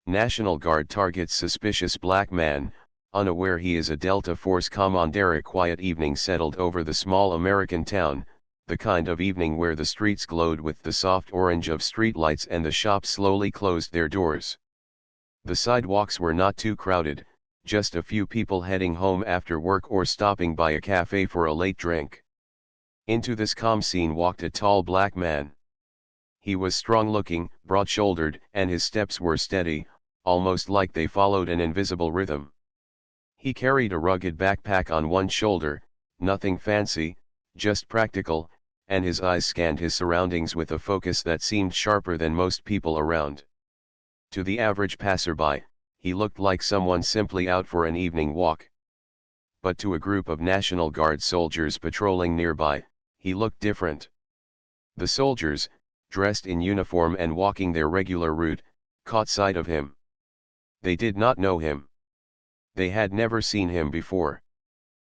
National Guard targets suspicious black man, unaware he is a Delta Force commander. A quiet evening settled over the small American town, the kind of evening where the streets glowed with the soft orange of streetlights and the shops slowly closed their doors. The sidewalks were not too crowded, just a few people heading home after work or stopping by a cafe for a late drink. Into this calm scene walked a tall black man. He was strong-looking, broad-shouldered, and his steps were steady, almost like they followed an invisible rhythm. He carried a rugged backpack on one shoulder, nothing fancy, just practical, and his eyes scanned his surroundings with a focus that seemed sharper than most people around. To the average passerby, he looked like someone simply out for an evening walk. But to a group of National Guard soldiers patrolling nearby, he looked different. The soldiers, dressed in uniform and walking their regular route, caught sight of him. They did not know him. They had never seen him before.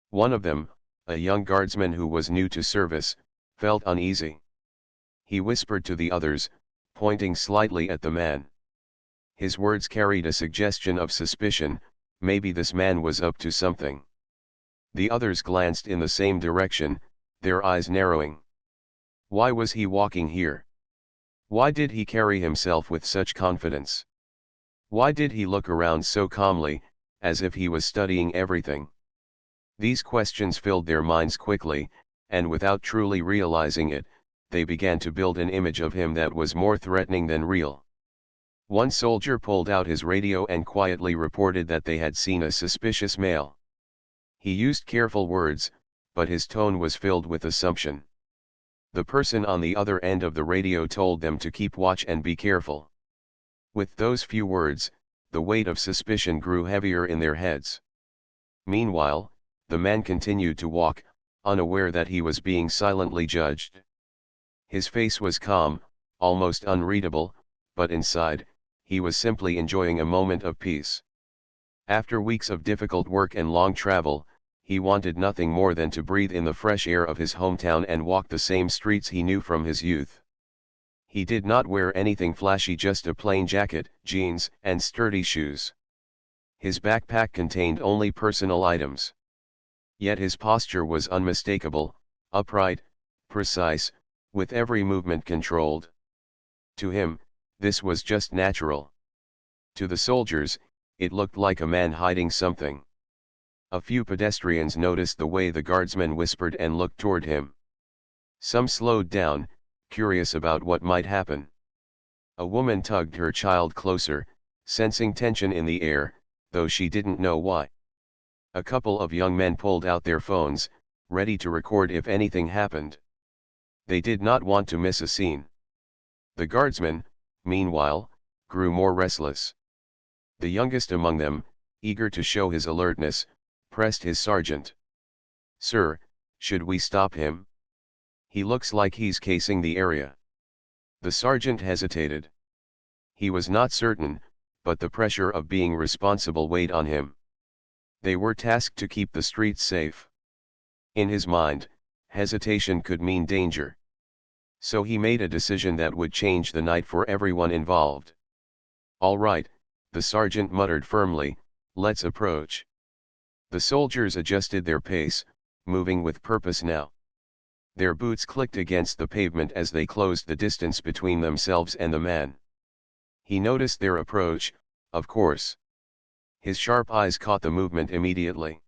One of them, a young guardsman who was new to service, felt uneasy. He whispered to the others, pointing slightly at the man. His words carried a suggestion of suspicion, maybe this man was up to something. The others glanced in the same direction, their eyes narrowing. Why was he walking here? Why did he carry himself with such confidence? Why did he look around so calmly, as if he was studying everything? These questions filled their minds quickly, and without truly realizing it, they began to build an image of him that was more threatening than real. One soldier pulled out his radio and quietly reported that they had seen a suspicious male. He used careful words, but his tone was filled with assumption. The person on the other end of the radio told them to keep watch and be careful. With those few words, the weight of suspicion grew heavier in their heads. Meanwhile, the man continued to walk, unaware that he was being silently judged. His face was calm, almost unreadable, but inside, he was simply enjoying a moment of peace. After weeks of difficult work and long travel, he wanted nothing more than to breathe in the fresh air of his hometown and walk the same streets he knew from his youth. He did not wear anything flashy, just a plain jacket, jeans, and sturdy shoes. His backpack contained only personal items. Yet his posture was unmistakable, upright, precise, with every movement controlled. To him, this was just natural. To the soldiers, it looked like a man hiding something. A few pedestrians noticed the way the guardsman whispered and looked toward him. Some slowed down, curious about what might happen. A woman tugged her child closer, sensing tension in the air, though she didn't know why. A couple of young men pulled out their phones, ready to record if anything happened. They did not want to miss a scene. The guardsman, meanwhile, grew more restless. The youngest among them, eager to show his alertness, pressed his sergeant. "Sir, should we stop him? He looks like he's casing the area." The sergeant hesitated. He was not certain, but the pressure of being responsible weighed on him. They were tasked to keep the streets safe. In his mind, hesitation could mean danger. So he made a decision that would change the night for everyone involved. "All right," the sergeant muttered firmly, "let's approach." The soldiers adjusted their pace, moving with purpose now. Their boots clicked against the pavement as they closed the distance between themselves and the man. He noticed their approach, of course. His sharp eyes caught the movement immediately.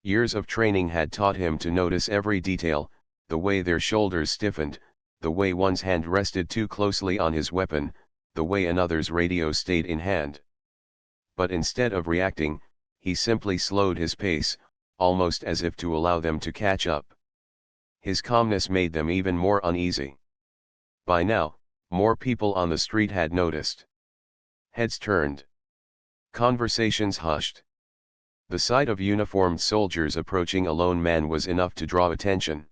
Years of training had taught him to notice every detail, the way their shoulders stiffened, the way one's hand rested too closely on his weapon, the way another's radio stayed in hand. But instead of reacting, he simply slowed his pace, almost as if to allow them to catch up. His calmness made them even more uneasy. By now, more people on the street had noticed. Heads turned. Conversations hushed. The sight of uniformed soldiers approaching a lone man was enough to draw attention.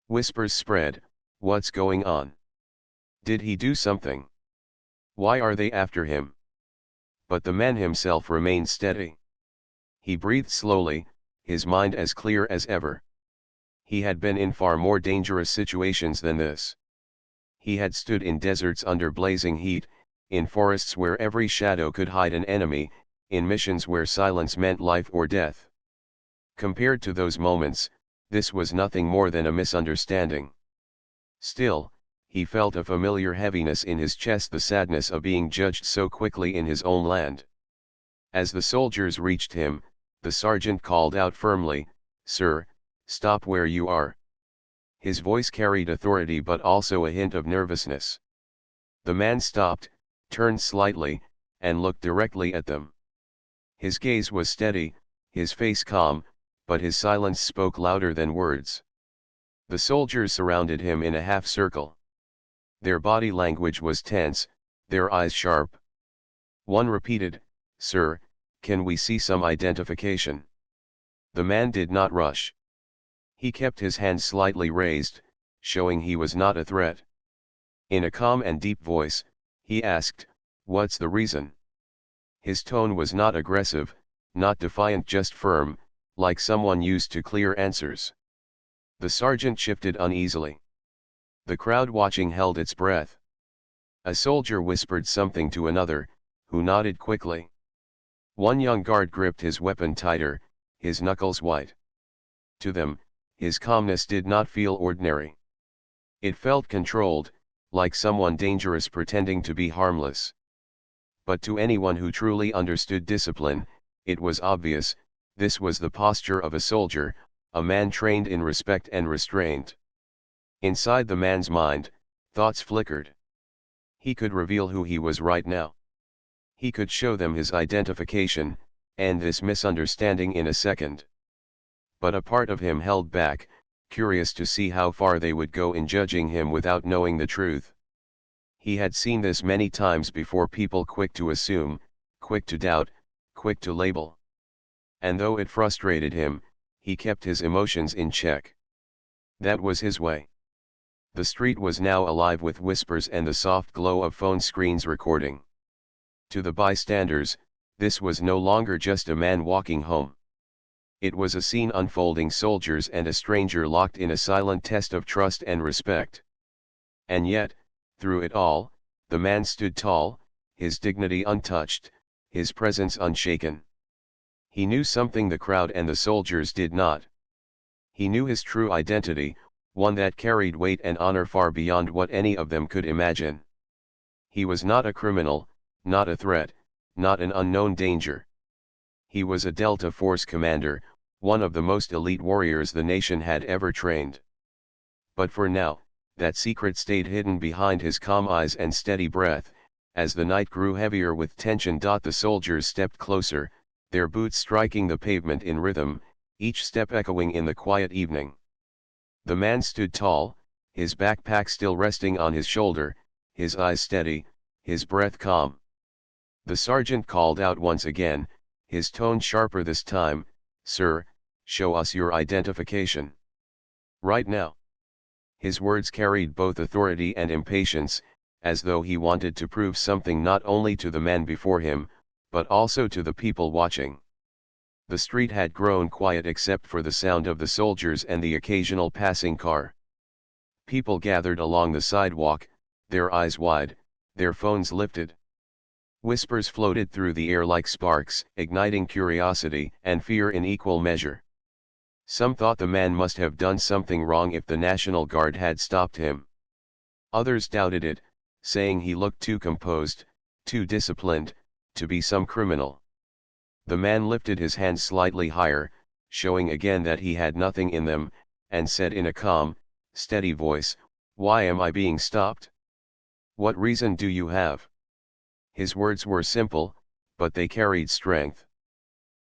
Whispers spread, "What's going on? Did he do something? Why are they after him?" But the man himself remained steady. He breathed slowly, his mind as clear as ever. He had been in far more dangerous situations than this. He had stood in deserts under blazing heat, in forests where every shadow could hide an enemy, in missions where silence meant life or death. Compared to those moments, this was nothing more than a misunderstanding. Still, he felt a familiar heaviness in his chest, the sadness of being judged so quickly in his own land. As the soldiers reached him, the sergeant called out firmly, "Sir, stop where you are." His voice carried authority but also a hint of nervousness. The man stopped, turned slightly, and looked directly at them. His gaze was steady, his face calm, but his silence spoke louder than words. The soldiers surrounded him in a half circle. Their body language was tense, their eyes sharp. One repeated, "Sir, can we see some identification?" The man did not rush. He kept his hand slightly raised, showing he was not a threat. In a calm and deep voice, he asked, "What's the reason?" His tone was not aggressive, not defiant, just firm, like someone used to clear answers. The sergeant shifted uneasily. The crowd watching held its breath. A soldier whispered something to another, who nodded quickly. One young guard gripped his weapon tighter, his knuckles white. To them, his calmness did not feel ordinary. It felt controlled, like someone dangerous pretending to be harmless. But to anyone who truly understood discipline, it was obvious, this was the posture of a soldier, a man trained in respect and restraint. Inside the man's mind, thoughts flickered. He could reveal who he was right now. He could show them his identification, and this misunderstanding in a second. But a part of him held back, curious to see how far they would go in judging him without knowing the truth. He had seen this many times before, people quick to assume, quick to doubt, quick to label. And though it frustrated him, he kept his emotions in check. That was his way. The street was now alive with whispers and the soft glow of phone screens recording. To the bystanders, this was no longer just a man walking home. It was a scene unfolding, soldiers and a stranger locked in a silent test of trust and respect. And yet, through it all, the man stood tall, his dignity untouched, his presence unshaken. He knew something the crowd and the soldiers did not. He knew his true identity, one that carried weight and honor far beyond what any of them could imagine. He was not a criminal, not a threat, not an unknown danger. He was a Delta Force commander, one of the most elite warriors the nation had ever trained. But for now, that secret stayed hidden behind his calm eyes and steady breath. As the night grew heavier with tension, the soldiers stepped closer, their boots striking the pavement in rhythm, each step echoing in the quiet evening. The man stood tall, his backpack still resting on his shoulder, his eyes steady, his breath calm. The sergeant called out once again, his tone sharper this time, "Sir, show us your identification. Right now." His words carried both authority and impatience, as though he wanted to prove something not only to the man before him, but also to the people watching. The street had grown quiet except for the sound of the soldiers and the occasional passing car. People gathered along the sidewalk, their eyes wide, their phones lifted. Whispers floated through the air like sparks, igniting curiosity and fear in equal measure. Some thought the man must have done something wrong if the National Guard had stopped him. Others doubted it, saying he looked too composed, too disciplined, to be some criminal. The man lifted his hands slightly higher, showing again that he had nothing in them, and said in a calm, steady voice, "Why am I being stopped? What reason do you have?" His words were simple, but they carried strength.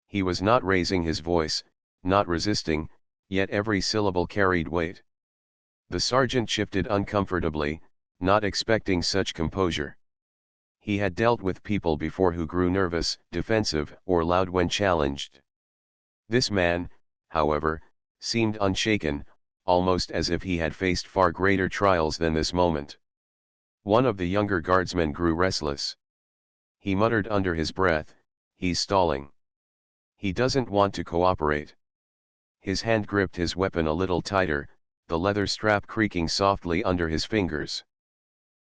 He was not raising his voice, not resisting, yet every syllable carried weight. The sergeant shifted uncomfortably, not expecting such composure. He had dealt with people before who grew nervous, defensive, or loud when challenged. This man, however, seemed unshaken, almost as if he had faced far greater trials than this moment. One of the younger guardsmen grew restless. He muttered under his breath, "He's stalling. He doesn't want to cooperate." His hand gripped his weapon a little tighter, the leather strap creaking softly under his fingers.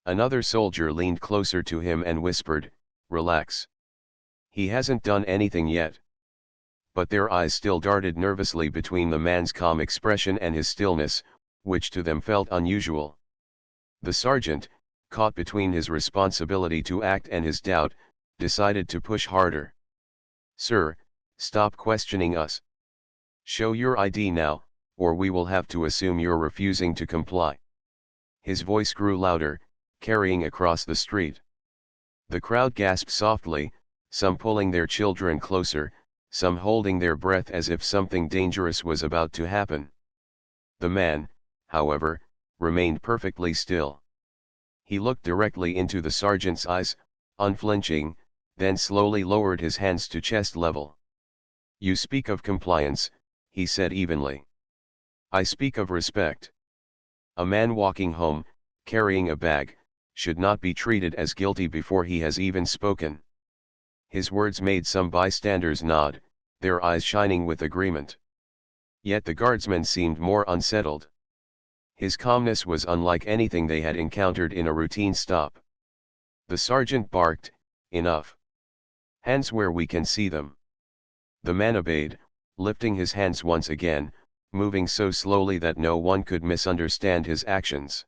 Another soldier leaned closer to him and whispered, "Relax. He hasn't done anything yet." But their eyes still darted nervously between the man's calm expression and his stillness, which to them felt unusual. The sergeant, caught between his responsibility to act and his doubt, decided to push harder. "Sir, stop questioning us. Show your ID now, or we will have to assume you're refusing to comply." His voice grew louder, carrying across the street. The crowd gasped softly, some pulling their children closer, some holding their breath as if something dangerous was about to happen. The man, however, remained perfectly still. He looked directly into the sergeant's eyes, unflinching, then slowly lowered his hands to chest level. "You speak of compliance," he said evenly. "I speak of respect. A man walking home, carrying a bag, should not be treated as guilty before he has even spoken." His words made some bystanders nod, their eyes shining with agreement. Yet the guardsmen seemed more unsettled. His calmness was unlike anything they had encountered in a routine stop. The sergeant barked, "Enough. Hands where we can see them." The man obeyed, lifting his hands once again, moving so slowly that no one could misunderstand his actions.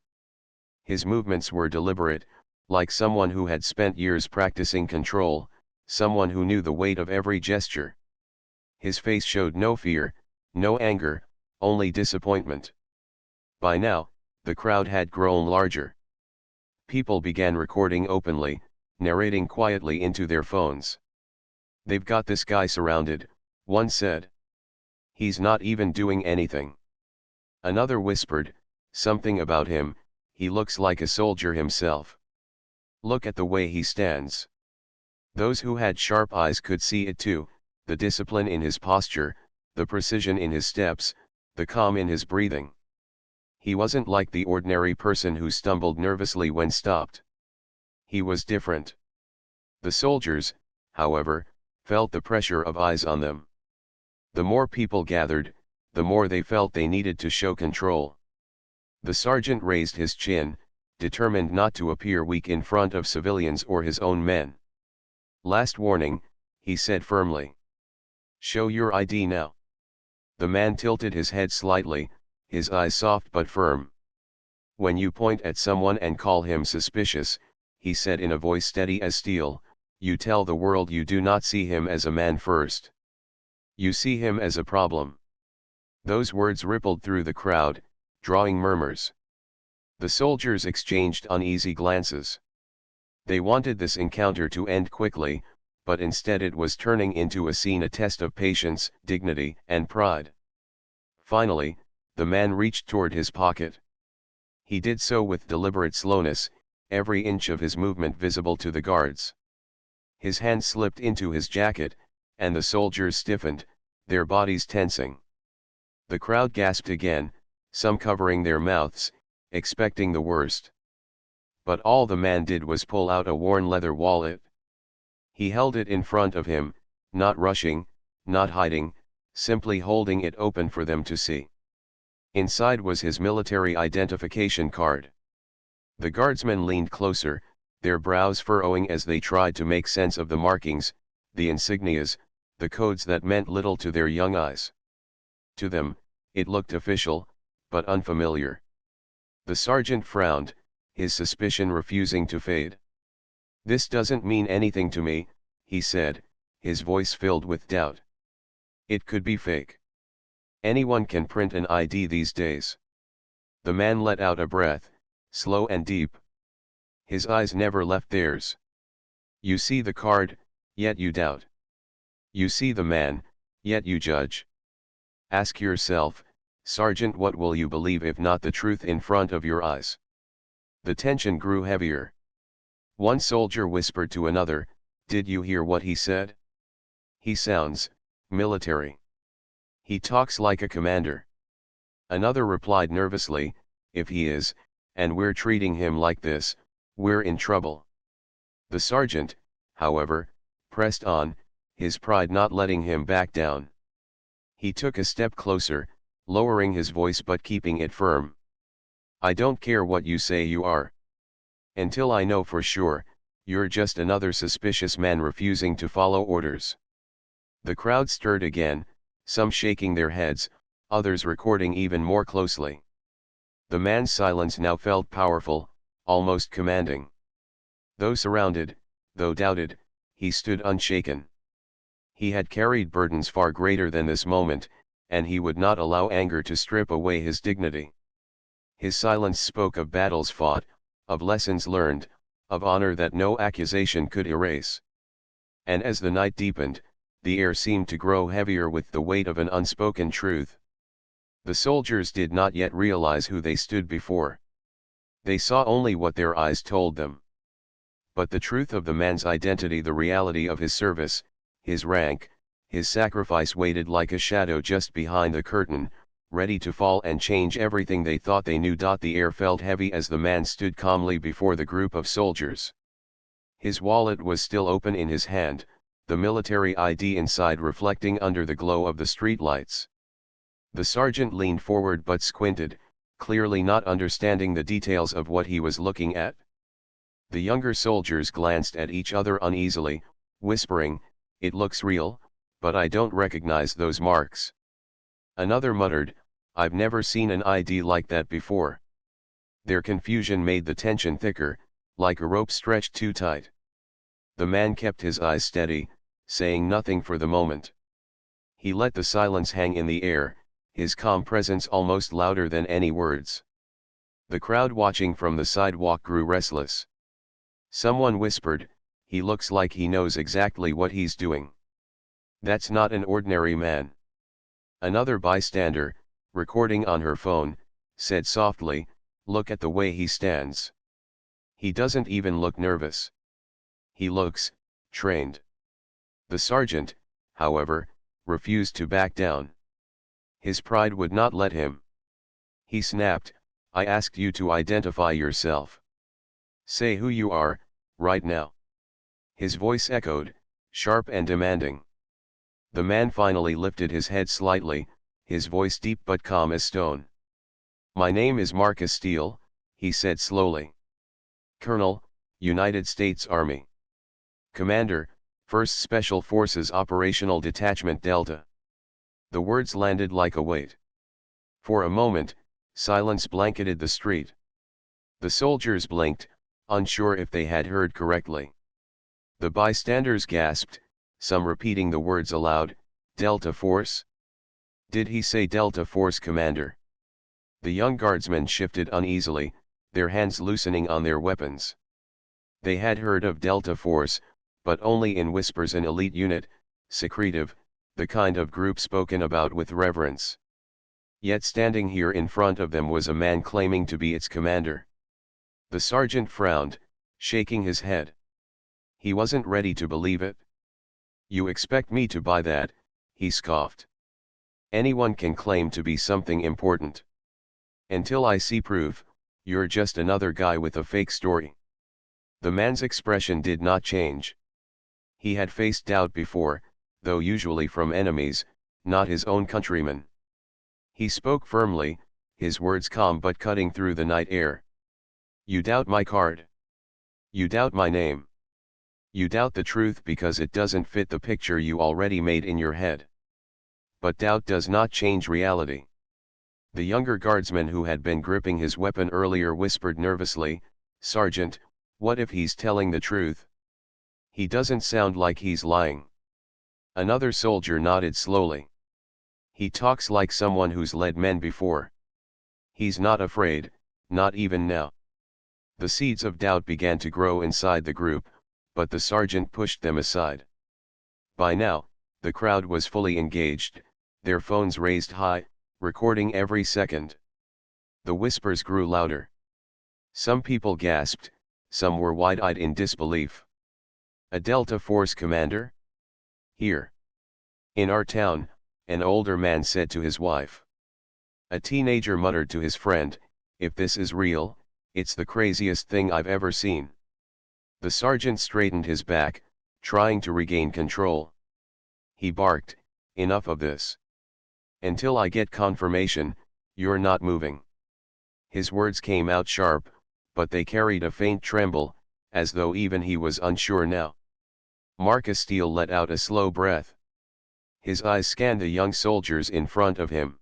His movements were deliberate, like someone who had spent years practicing control, someone who knew the weight of every gesture. His face showed no fear, no anger, only disappointment. By now, the crowd had grown larger. People began recording openly, narrating quietly into their phones. "They've got this guy surrounded," one said. "He's not even doing anything." Another whispered, "Something about him, he looks like a soldier himself. Look at the way he stands." Those who had sharp eyes could see it too, the discipline in his posture, the precision in his steps, the calm in his breathing. He wasn't like the ordinary person who stumbled nervously when stopped. He was different. The soldiers, however, felt the pressure of eyes on them. The more people gathered, the more they felt they needed to show control. The sergeant raised his chin, determined not to appear weak in front of civilians or his own men. "Last warning," he said firmly. "Show your ID now." The man tilted his head slightly, his eyes soft but firm. "When you point at someone and call him suspicious," he said in a voice steady as steel, "you tell the world you do not see him as a man first. You see him as a problem." Those words rippled through the crowd, drawing murmurs. The soldiers exchanged uneasy glances. They wanted this encounter to end quickly, but instead it was turning into a test of patience, dignity, and pride. Finally, the man reached toward his pocket. He did so with deliberate slowness, every inch of his movement visible to the guards. His hand slipped into his jacket, and the soldiers stiffened, their bodies tensing. The crowd gasped again, some covering their mouths, expecting the worst. But all the man did was pull out a worn leather wallet. He held it in front of him, not rushing, not hiding, simply holding it open for them to see. Inside was his military identification card. The guardsmen leaned closer, their brows furrowing as they tried to make sense of the markings, the insignias, the codes that meant little to their young eyes. To them, it looked official, but unfamiliar. The sergeant frowned, his suspicion refusing to fade. "This doesn't mean anything to me," he said, his voice filled with doubt. "It could be fake. Anyone can print an ID these days." The man let out a breath, slow and deep. His eyes never left theirs. "You see the card, yet you doubt. You see the man, yet you judge. Ask yourself, Sergeant, what will you believe if not the truth in front of your eyes?" The tension grew heavier. One soldier whispered to another, "Did you hear what he said? He sounds military. He talks like a commander." Another replied nervously, "If he is, and we're treating him like this, we're in trouble." The sergeant, however, pressed on, his pride not letting him back down. He took a step closer, lowering his voice but keeping it firm. "I don't care what you say you are. Until I know for sure, you're just another suspicious man refusing to follow orders. The crowd stirred again, some shaking their heads, others recording even more closely. The man's silence now felt powerful, almost commanding. Though surrounded, though doubted, he stood unshaken. He had carried burdens far greater than this moment, and he would not allow anger to strip away his dignity. His silence spoke of battles fought, of lessons learned, of honor that no accusation could erase. And as the night deepened, the air seemed to grow heavier with the weight of an unspoken truth. The soldiers did not yet realize who they stood before. They saw only what their eyes told them. But the truth of the man's identity, the reality of his service, his rank, his sacrifice waited like a shadow just behind the curtain, ready to fall and change everything they thought they knew. The air felt heavy as the man stood calmly before the group of soldiers. His wallet was still open in his hand, the military ID inside reflecting under the glow of the streetlights. The sergeant leaned forward but squinted, clearly not understanding the details of what he was looking at. The younger soldiers glanced at each other uneasily, whispering, "It looks real, but I don't recognize those marks." Another muttered, "I've never seen an ID like that before." Their confusion made the tension thicker, like a rope stretched too tight. The man kept his eyes steady, saying nothing for the moment. He let the silence hang in the air, his calm presence almost louder than any words. The crowd watching from the sidewalk grew restless. Someone whispered, "He looks like he knows exactly what he's doing. That's not an ordinary man." Another bystander, recording on her phone, said softly, "Look at the way he stands. He doesn't even look nervous. He looks trained." The sergeant, however, refused to back down. His pride would not let him. He snapped, "I asked you to identify yourself. Say who you are, right now." His voice echoed, sharp and demanding. The man finally lifted his head slightly, his voice deep but calm as stone. "My name is Marcus Steele," he said slowly. "Colonel, United States Army. Commander, 1st Special Forces Operational Detachment Delta." The words landed like a weight. For a moment, silence blanketed the street. The soldiers blinked, unsure if they had heard correctly. The bystanders gasped, some repeating the words aloud, "Delta Force? Did he say Delta Force, Commander?" The young guardsmen shifted uneasily, their hands loosening on their weapons. They had heard of Delta Force, but only in whispers, an elite unit, secretive, the kind of group spoken about with reverence. Yet standing here in front of them was a man claiming to be its commander. The sergeant frowned, shaking his head. He wasn't ready to believe it. "You expect me to buy that?" he scoffed. "Anyone can claim to be something important. Until I see proof, you're just another guy with a fake story." The man's expression did not change. He had faced doubt before, though usually from enemies, not his own countrymen. He spoke firmly, his words calm but cutting through the night air. "You doubt my card. You doubt my name. You doubt the truth because it doesn't fit the picture you already made in your head. But doubt does not change reality." The younger guardsman who had been gripping his weapon earlier whispered nervously, "Sergeant, what if he's telling the truth? He doesn't sound like he's lying." Another soldier nodded slowly. "He talks like someone who's led men before. He's not afraid, not even now." The seeds of doubt began to grow inside the group, but the sergeant pushed them aside. By now, the crowd was fully engaged, their phones raised high, recording every second. The whispers grew louder. Some people gasped, some were wide-eyed in disbelief. "A Delta Force commander? Here. In our town," an older man said to his wife. A teenager muttered to his friend, "If this is real, it's the craziest thing I've ever seen." The sergeant straightened his back, trying to regain control. He barked, "Enough of this. Until I get confirmation, you're not moving." His words came out sharp, but they carried a faint tremble, as though even he was unsure now. Marcus Steele let out a slow breath. His eyes scanned the young soldiers in front of him.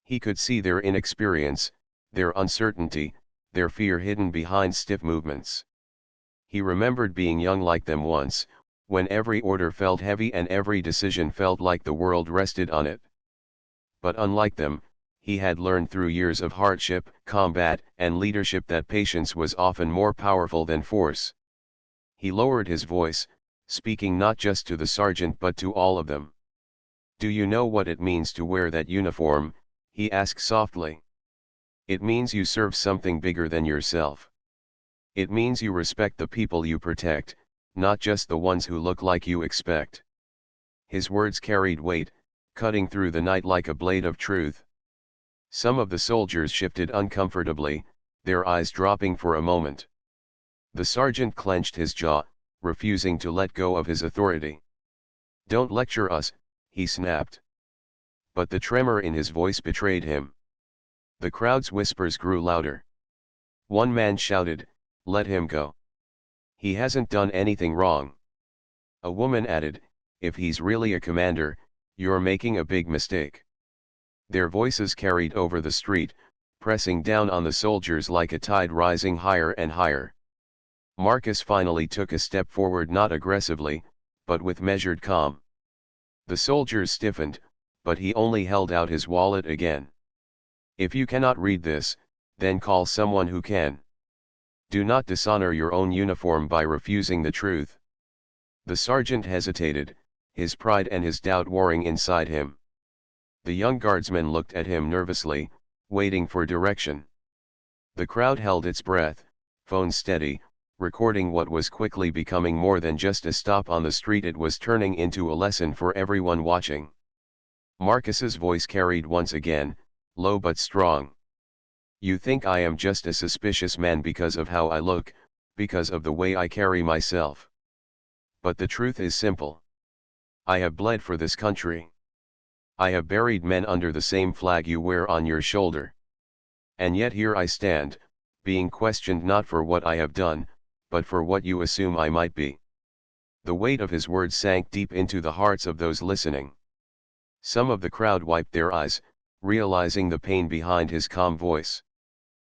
He could see their inexperience, their uncertainty, their fear hidden behind stiff movements. He remembered being young like them once, when every order felt heavy and every decision felt like the world rested on it. But unlike them, he had learned through years of hardship, combat, and leadership that patience was often more powerful than force. He lowered his voice, speaking not just to the sergeant but to all of them. "Do you know what it means to wear that uniform?" he asked softly. "It means you serve something bigger than yourself. It means you respect the people you protect, not just the ones who look like you expect." His words carried weight, cutting through the night like a blade of truth. Some of the soldiers shifted uncomfortably, their eyes dropping for a moment. The sergeant clenched his jaw, refusing to let go of his authority. "Don't lecture us," he snapped. But the tremor in his voice betrayed him. The crowd's whispers grew louder. One man shouted, "Let him go. He hasn't done anything wrong." A woman added, "If he's really a commander, you're making a big mistake." Their voices carried over the street, pressing down on the soldiers like a tide rising higher and higher. Marcus finally took a step forward, not aggressively, but with measured calm. The soldiers stiffened, but he only held out his wallet again. "If you cannot read this, then call someone who can. Do not dishonor your own uniform by refusing the truth." The sergeant hesitated, his pride and his doubt warring inside him. The young guardsman looked at him nervously, waiting for direction. The crowd held its breath, phone steady, recording what was quickly becoming more than just a stop on the street. It was turning into a lesson for everyone watching. Marcus's voice carried once again, low but strong. "You think I am just a suspicious man because of how I look, because of the way I carry myself. But the truth is simple. I have bled for this country. I have buried men under the same flag you wear on your shoulder. And yet here I stand, being questioned not for what I have done, but for what you assume I might be." The weight of his words sank deep into the hearts of those listening. Some of the crowd wiped their eyes, realizing the pain behind his calm voice.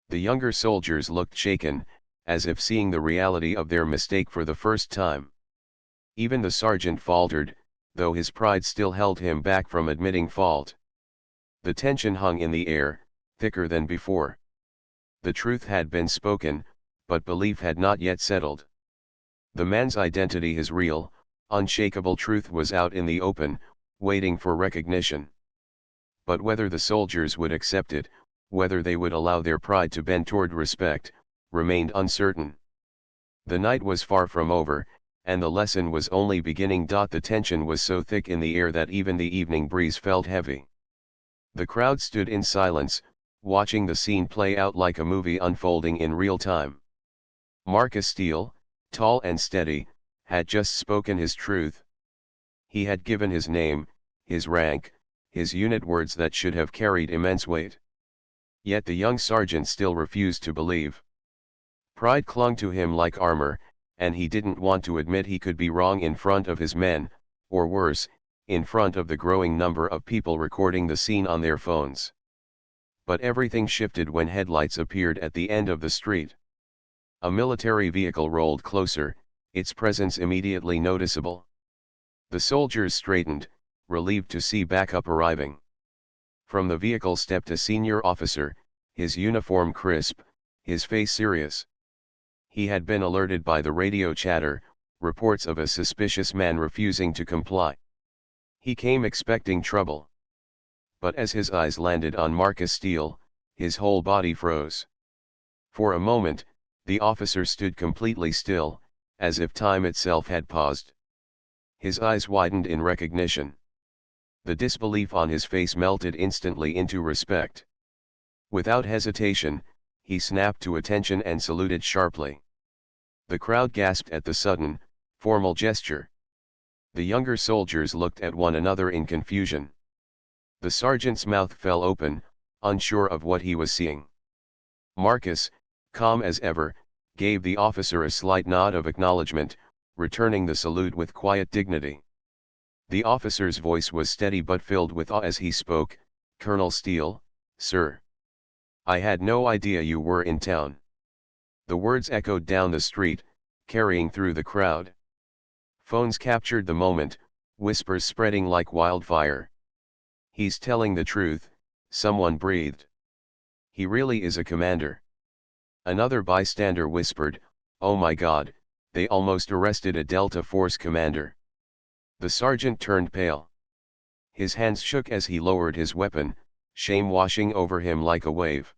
The younger soldiers looked shaken, as if seeing the reality of their mistake for the first time. Even the sergeant faltered, though his pride still held him back from admitting fault. The tension hung in the air, thicker than before. The truth had been spoken, but belief had not yet settled. The man's identity, his real, unshakable truth, was out in the open, waiting for recognition. But whether the soldiers would accept it, whether they would allow their pride to bend toward respect, remained uncertain. The night was far from over, and the lesson was only beginning. The tension was so thick in the air that even the evening breeze felt heavy. The crowd stood in silence, watching the scene play out like a movie unfolding in real time. Marcus Steele, tall and steady, had just spoken his truth. He had given his name, his rank, his unit, words that should have carried immense weight. Yet the young sergeant still refused to believe. Pride clung to him like armor, and he didn't want to admit he could be wrong in front of his men, or worse, in front of the growing number of people recording the scene on their phones. But everything shifted when headlights appeared at the end of the street. A military vehicle rolled closer, its presence immediately noticeable. The soldiers straightened, relieved to see backup arriving. From the vehicle stepped a senior officer, his uniform crisp, his face serious. He had been alerted by the radio chatter, reports of a suspicious man refusing to comply. He came expecting trouble. But as his eyes landed on Marcus Steele, his whole body froze. For a moment, the officer stood completely still, as if time itself had paused. His eyes widened in recognition. The disbelief on his face melted instantly into respect. Without hesitation, he snapped to attention and saluted sharply. The crowd gasped at the sudden, formal gesture. The younger soldiers looked at one another in confusion. The sergeant's mouth fell open, unsure of what he was seeing. "Marcus, calm as ever, gave the officer a slight nod of acknowledgement, returning the salute with quiet dignity. The officer's voice was steady but filled with awe as he spoke, "Colonel Steele, sir. I had no idea you were in town." The words echoed down the street, carrying through the crowd. Phones captured the moment, whispers spreading like wildfire. "He's telling the truth," someone breathed. "He really is a commander." Another bystander whispered, "Oh my God, they almost arrested a Delta Force commander." The sergeant turned pale. His hands shook as he lowered his weapon, shame washing over him like a wave.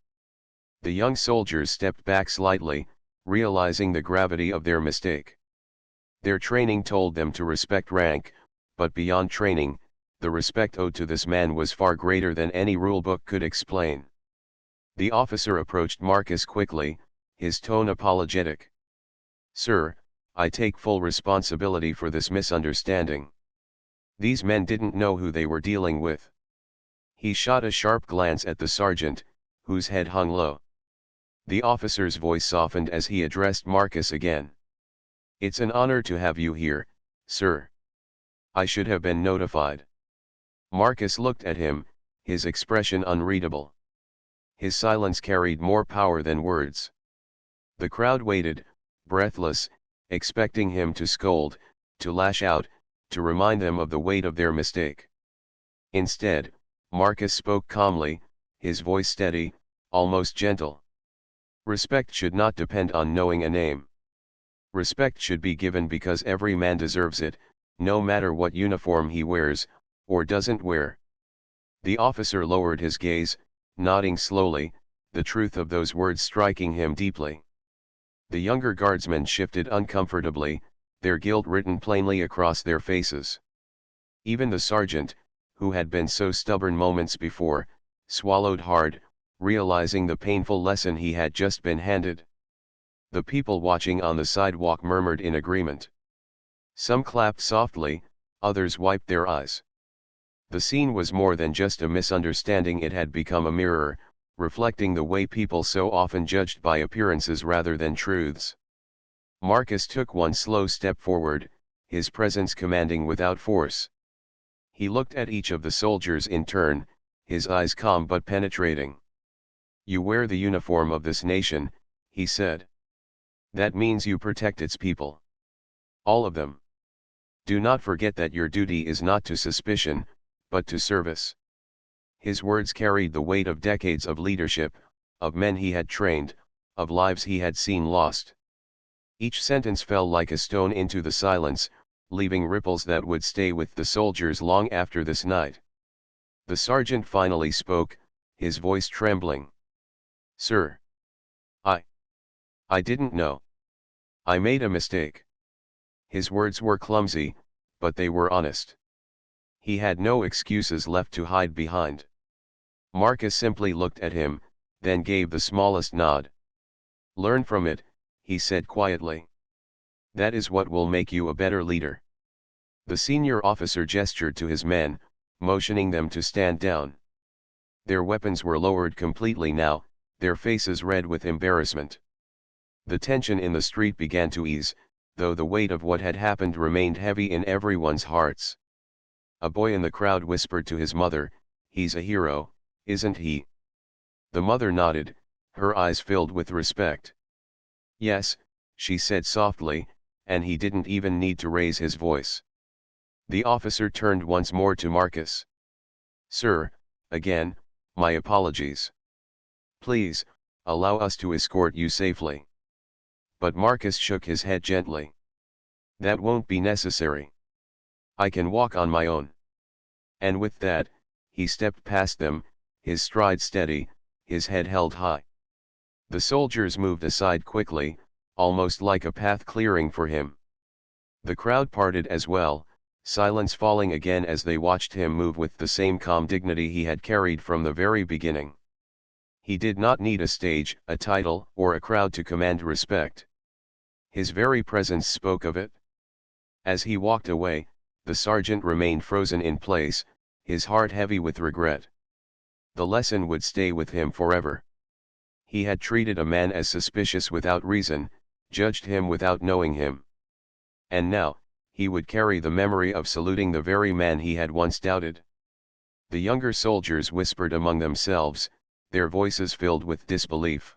The young soldiers stepped back slightly, realizing the gravity of their mistake. Their training told them to respect rank, but beyond training, the respect owed to this man was far greater than any rulebook could explain. The officer approached Marcus quickly, his tone apologetic. "Sir, I take full responsibility for this misunderstanding. These men didn't know who they were dealing with." He shot a sharp glance at the sergeant, whose head hung low. The officer's voice softened as he addressed Marcus again. "It's an honor to have you here, sir. I should have been notified." Marcus looked at him, his expression unreadable. His silence carried more power than words. The crowd waited, breathless, expecting him to scold, to lash out, to remind them of the weight of their mistake. Instead, Marcus spoke calmly, his voice steady, almost gentle. "Respect should not depend on knowing a name. Respect should be given because every man deserves it, no matter what uniform he wears, or doesn't wear." The officer lowered his gaze, nodding slowly, the truth of those words striking him deeply. The younger guardsmen shifted uncomfortably, their guilt written plainly across their faces. Even the sergeant, who had been so stubborn moments before, swallowed hard, realizing the painful lesson he had just been handed. The people watching on the sidewalk murmured in agreement. Some clapped softly, others wiped their eyes. The scene was more than just a misunderstanding, it had become a mirror, reflecting the way people so often judged by appearances rather than truths. Marcus took one slow step forward, his presence commanding without force. He looked at each of the soldiers in turn, his eyes calm but penetrating. "You wear the uniform of this nation," he said. "That means you protect its people. All of them. Do not forget that your duty is not to suspicion, but to service." His words carried the weight of decades of leadership, of men he had trained, of lives he had seen lost. Each sentence fell like a stone into the silence, leaving ripples that would stay with the soldiers long after this night. The sergeant finally spoke, his voice trembling. "Sir. I didn't know. I made a mistake." His words were clumsy, but they were honest. He had no excuses left to hide behind. Marcus simply looked at him, then gave the smallest nod. "Learn from it," he said quietly. "That is what will make you a better leader." The senior officer gestured to his men, motioning them to stand down. Their weapons were lowered completely now, their faces red with embarrassment. The tension in the street began to ease, though the weight of what had happened remained heavy in everyone's hearts. A boy in the crowd whispered to his mother, "He's a hero, isn't he?" The mother nodded, her eyes filled with respect. "Yes," she said softly, "and he didn't even need to raise his voice." The officer turned once more to Marcus. "Sir, again, my apologies. Please, allow us to escort you safely." But Marcus shook his head gently. "That won't be necessary. I can walk on my own." And with that, he stepped past them, his stride steady, his head held high. The soldiers moved aside quickly, almost like a path clearing for him. The crowd parted as well, silence falling again as they watched him move with the same calm dignity he had carried from the very beginning. He did not need a stage, a title, or a crowd to command respect. His very presence spoke of it. As he walked away, the sergeant remained frozen in place, his heart heavy with regret. The lesson would stay with him forever. He had treated a man as suspicious without reason, judged him without knowing him. And now, he would carry the memory of saluting the very man he had once doubted. The younger soldiers whispered among themselves, their voices filled with disbelief.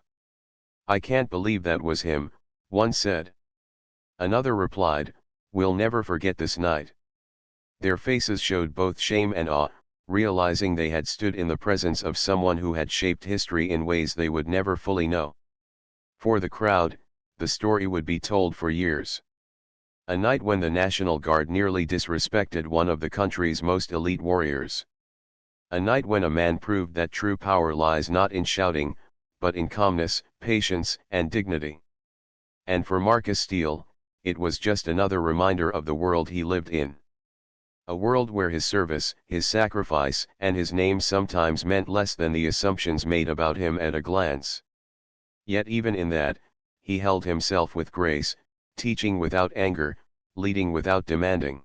"I can't believe that was him," one said. Another replied, "We'll never forget this night." Their faces showed both shame and awe, realizing they had stood in the presence of someone who had shaped history in ways they would never fully know. For the crowd, the story would be told for years. A night when the National Guard nearly disrespected one of the country's most elite warriors. A night when a man proved that true power lies not in shouting, but in calmness, patience, and dignity. And for Marcus Steele, it was just another reminder of the world he lived in. A world where his service, his sacrifice, and his name sometimes meant less than the assumptions made about him at a glance. Yet even in that, he held himself with grace, teaching without anger, leading without demanding.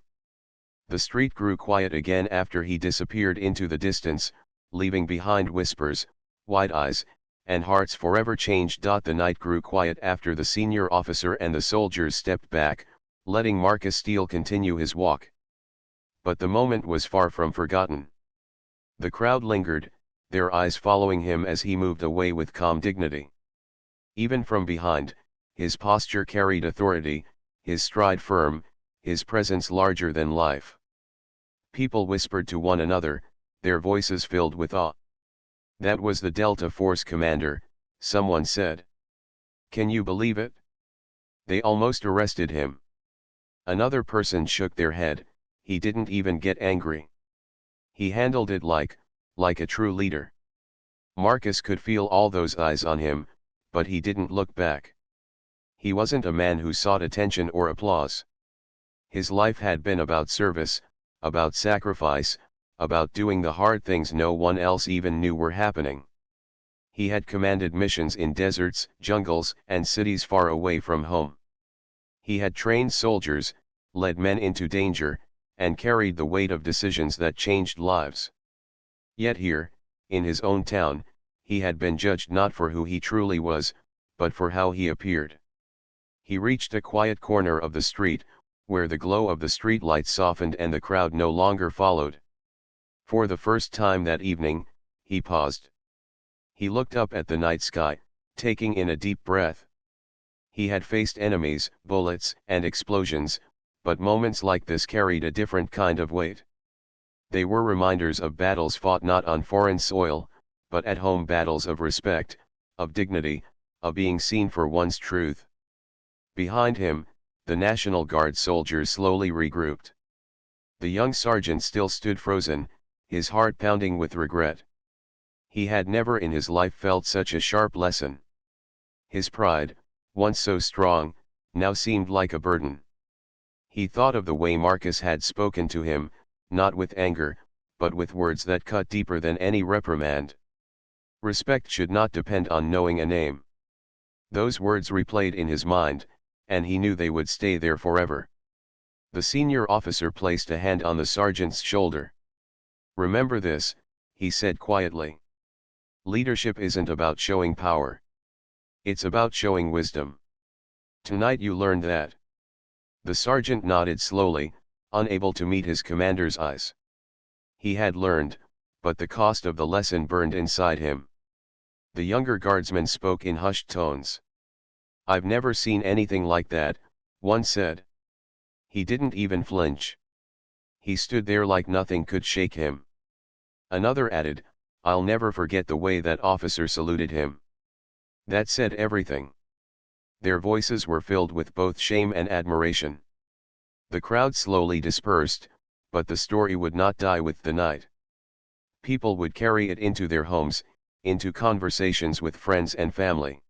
The street grew quiet again after he disappeared into the distance, leaving behind whispers, wide eyes, and hearts forever changed. The night grew quiet after the senior officer and the soldiers stepped back, letting Marcus Steele continue his walk. But the moment was far from forgotten. The crowd lingered, their eyes following him as he moved away with calm dignity. Even from behind, his posture carried authority, his stride firm, his presence larger than life. People whispered to one another, their voices filled with awe. "That was the Delta Force commander," someone said. "Can you believe it? They almost arrested him." Another person shook their head, "He didn't even get angry. He handled it like a true leader." Marcus could feel all those eyes on him, but he didn't look back. He wasn't a man who sought attention or applause. His life had been about service, about sacrifice, about doing the hard things no one else even knew were happening. He had commanded missions in deserts, jungles, and cities far away from home. He had trained soldiers, led men into danger, and carried the weight of decisions that changed lives. Yet here, in his own town, he had been judged not for who he truly was, but for how he appeared. He reached a quiet corner of the street, where the glow of the streetlight softened and the crowd no longer followed. For the first time that evening, he paused. He looked up at the night sky, taking in a deep breath. He had faced enemies, bullets, and explosions, but moments like this carried a different kind of weight. They were reminders of battles fought not on foreign soil, but at home, battles of respect, of dignity, of being seen for one's truth. Behind him, the National Guard soldiers slowly regrouped. The young sergeant still stood frozen, his heart pounding with regret. He had never in his life felt such a sharp lesson. His pride, once so strong, now seemed like a burden. He thought of the way Marcus had spoken to him, not with anger, but with words that cut deeper than any reprimand. Respect should not depend on knowing a name. Those words replayed in his mind, and he knew they would stay there forever. The senior officer placed a hand on the sergeant's shoulder. "Remember this," he said quietly. "Leadership isn't about showing power. It's about showing wisdom. Tonight you learned that." The sergeant nodded slowly, unable to meet his commander's eyes. He had learned, but the cost of the lesson burned inside him. The younger guardsman spoke in hushed tones. "I've never seen anything like that," one said. He didn't even flinch. He stood there like nothing could shake him. Another added, "I'll never forget the way that officer saluted him." That said everything. Their voices were filled with both shame and admiration. The crowd slowly dispersed, but the story would not die with the night. People would carry it into their homes, into conversations with friends and family.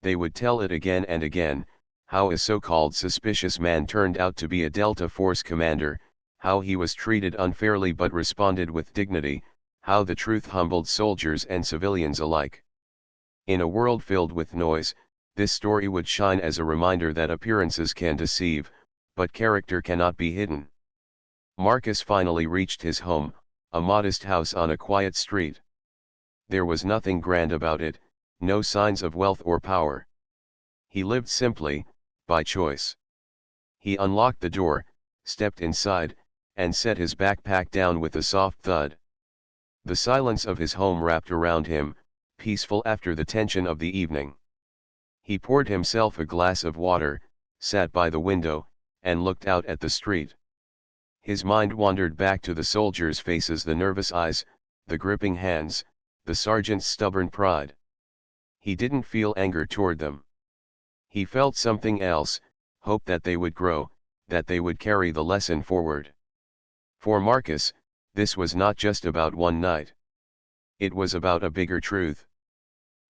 They would tell it again and again, how a so-called suspicious man turned out to be a Delta Force commander, how he was treated unfairly but responded with dignity, how the truth humbled soldiers and civilians alike. In a world filled with noise, this story would shine as a reminder that appearances can deceive, but character cannot be hidden. Marcus finally reached his home, a modest house on a quiet street. There was nothing grand about it, no signs of wealth or power. He lived simply, by choice. He unlocked the door, stepped inside, and set his backpack down with a soft thud. The silence of his home wrapped around him, peaceful after the tension of the evening. He poured himself a glass of water, sat by the window, and looked out at the street. His mind wandered back to the soldiers' faces, the nervous eyes, the gripping hands, the sergeant's stubborn pride. He didn't feel anger toward them. He felt something else, hope that they would grow, that they would carry the lesson forward. For Marcus, this was not just about one night. It was about a bigger truth.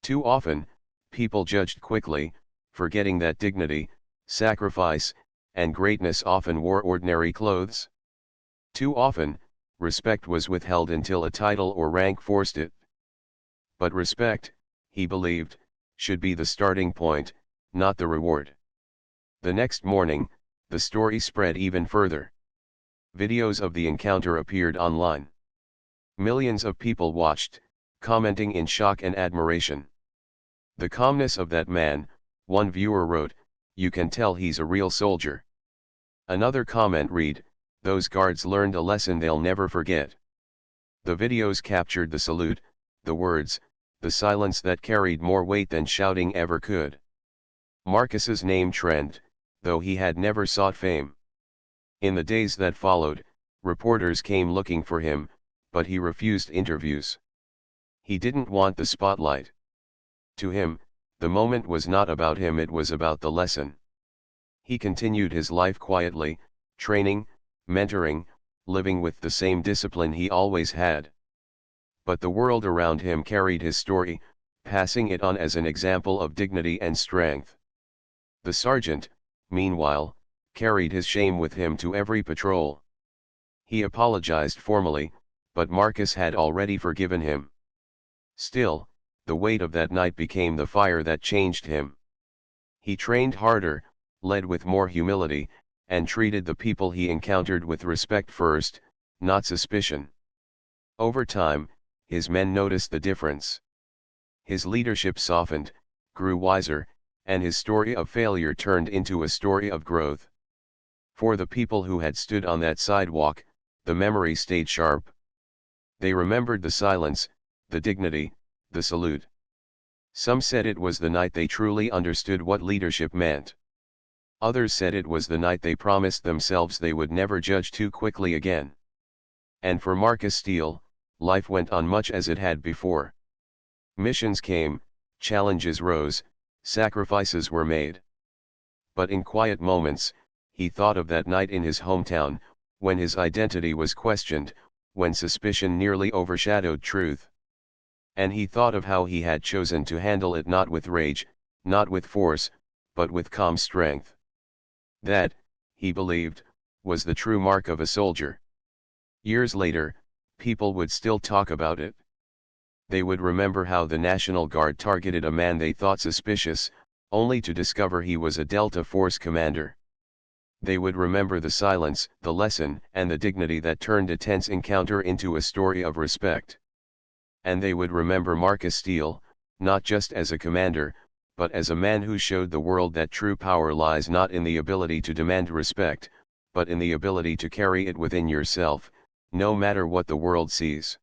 Too often, people judged quickly, forgetting that dignity, sacrifice, and greatness often wore ordinary clothes. Too often, respect was withheld until a title or rank forced it. But respect, he believed, should be the starting point, not the reward. The next morning, the story spread even further. Videos of the encounter appeared online. Millions of people watched, commenting in shock and admiration. "The calmness of that man," one viewer wrote, "you can tell he's a real soldier." Another comment read, "Those guards learned a lesson they'll never forget." The videos captured the salute, the words, the silence that carried more weight than shouting ever could. Marcus's name trended, though he had never sought fame. In the days that followed, reporters came looking for him, but he refused interviews. He didn't want the spotlight. To him, the moment was not about him, it was about the lesson. He continued his life quietly, training, mentoring, living with the same discipline he always had. But the world around him carried his story, passing it on as an example of dignity and strength. The sergeant, meanwhile, carried his shame with him to every patrol. He apologized formally, but Marcus had already forgiven him. Still, the weight of that night became the fire that changed him. He trained harder, led with more humility, and treated the people he encountered with respect first, not suspicion. Over time, his men noticed the difference. His leadership softened, grew wiser, and his story of failure turned into a story of growth. For the people who had stood on that sidewalk, the memory stayed sharp. They remembered the silence, the dignity, the salute. Some said it was the night they truly understood what leadership meant. Others said it was the night they promised themselves they would never judge too quickly again. And for Marcus Steele, life went on much as it had before. Missions came, challenges rose, sacrifices were made. But in quiet moments, he thought of that night in his hometown, when his identity was questioned, when suspicion nearly overshadowed truth. And he thought of how he had chosen to handle it, not with rage, not with force, but with calm strength. That, he believed, was the true mark of a soldier. Years later, people would still talk about it. They would remember how the National Guard targeted a man they thought suspicious, only to discover he was a Delta Force commander. They would remember the silence, the lesson, and the dignity that turned a tense encounter into a story of respect. And they would remember Marcus Steele, not just as a commander, but as a man who showed the world that true power lies not in the ability to demand respect, but in the ability to carry it within yourself, no matter what the world sees.